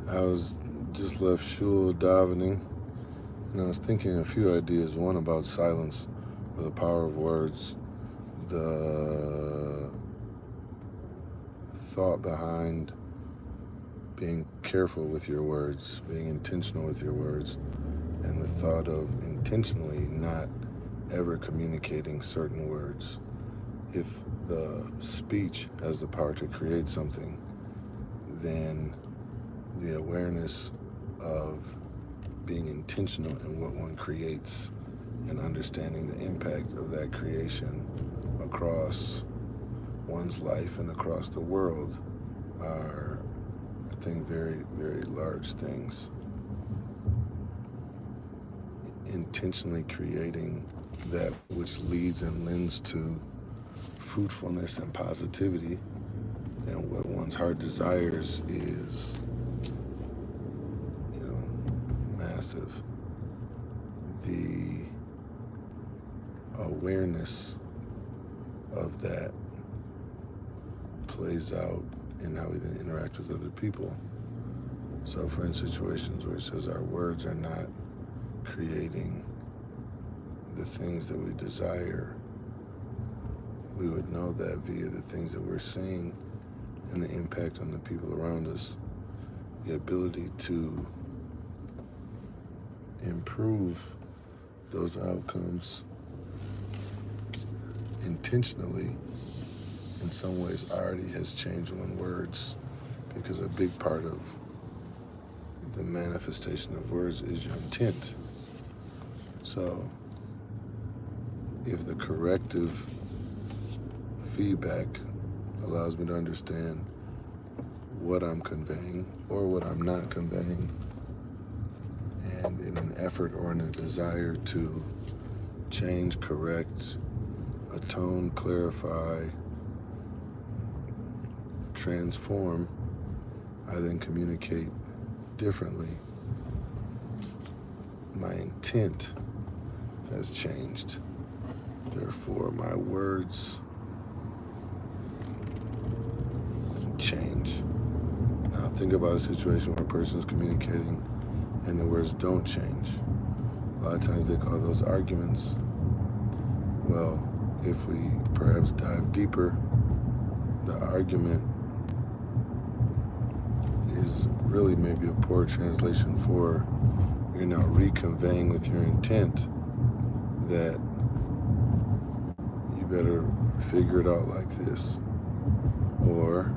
I was just left shul davening, and I was thinking a few ideas. One about silence, or the power of words, the thought behind being careful with your words, being intentional with your words, and the thought of intentionally not ever communicating certain words. If the speech has the power to create something, then the awareness of being intentional in what one creates and understanding the impact of that creation across one's life and across the world are, I think, very, very large things. Intentionally creating that which leads and lends to fruitfulness and positivity, and what one's heart desires is, massive. The awareness of that plays out in how we then interact with other people. So for in situations where it says our words are not creating the things that we desire, we would know that via the things that we're seeing and the impact on the people around us. The ability to improve those outcomes intentionally in some ways already has changed one's words, because a big part of the manifestation of words is your intent. So if the corrective feedback allows me to understand what I'm conveying or what I'm not conveying, and in an effort or in a desire to change, correct, atone, clarify, transform, I then communicate differently. My intent has changed. Therefore, my words change. Now think about a situation where a person is communicating and the words don't change. A lot of times they call those arguments. Well, if we perhaps dive deeper, the argument is really maybe a poor translation for you're now reconveying with your intent that you better figure it out like this, or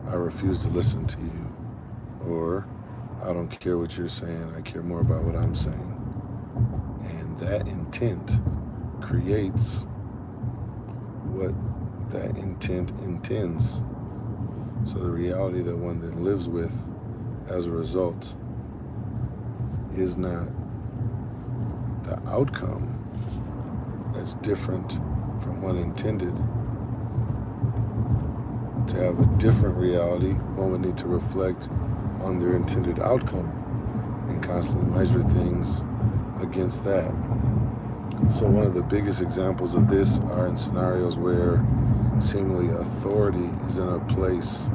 I refuse to listen to you, or I don't care what you're saying, I care more about what I'm saying. And that intent creates what that intent intends. So the reality that one then lives with as a result is not the outcome that's different from one intended. To have a different reality, one would need to reflect on their intended outcome and constantly measure things against that. So one of the biggest examples of this are in scenarios where seemingly authority is in a place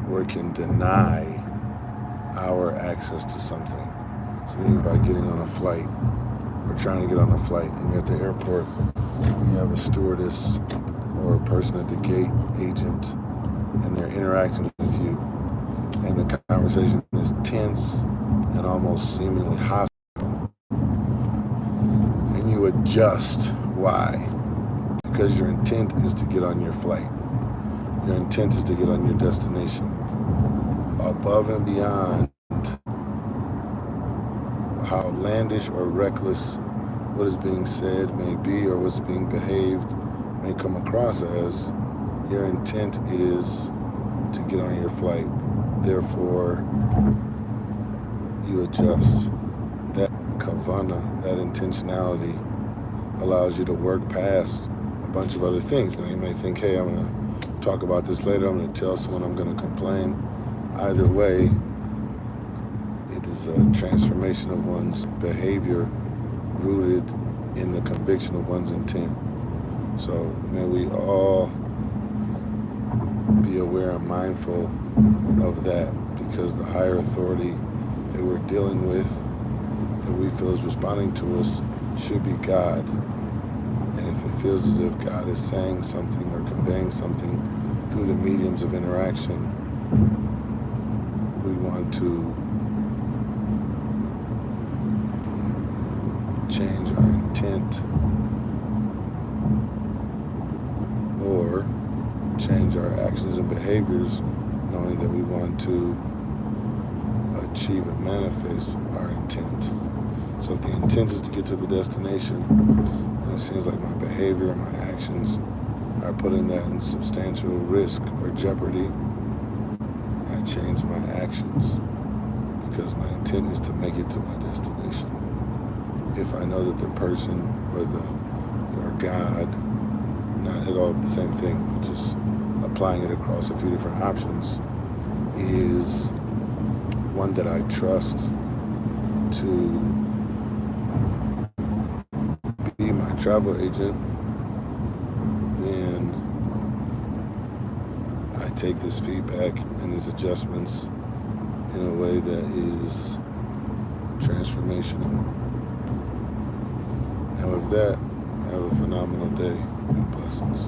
where it can deny our access to something. So think about getting on a flight or trying to get on a flight, and you're at the airport, you have a stewardess or a person at the gate agent, and they're interacting with you, and the conversation is tense and almost seemingly hostile, and you adjust. Why? Because your intent is to get on your flight. Your intent is to get on your destination. Above and beyond how outlandish or reckless what is being said may be, or what's being behaved may come across as, your intent is to get on your flight. Therefore, you adjust. That kavana, that intentionality, allows you to work past a bunch of other things. Now you may think, hey, I'm going to talk about this later, I'm going to tell someone, I'm going to complain. Either way, it is a transformation of one's behavior rooted in the conviction of one's intent. So may we all be aware and mindful of that, because the higher authority that we're dealing with, that we feel is responding to us, should be God. And if it feels as if God is saying something or conveying something through the mediums of interaction, we want to change our intent or change our actions and behaviors, knowing that we want to achieve and manifest our intent. So if the intent is to get to the destination, and it seems like my behavior and my actions are putting that in substantial risk or jeopardy, I change my actions because my intent is to make it to my destination. If I know that the person or God, not at all the same thing, but just applying it across a few different options, is one that I trust to be my travel agent, then I take this feedback and these adjustments in a way that is transformational. And with that, have a phenomenal day and blessings.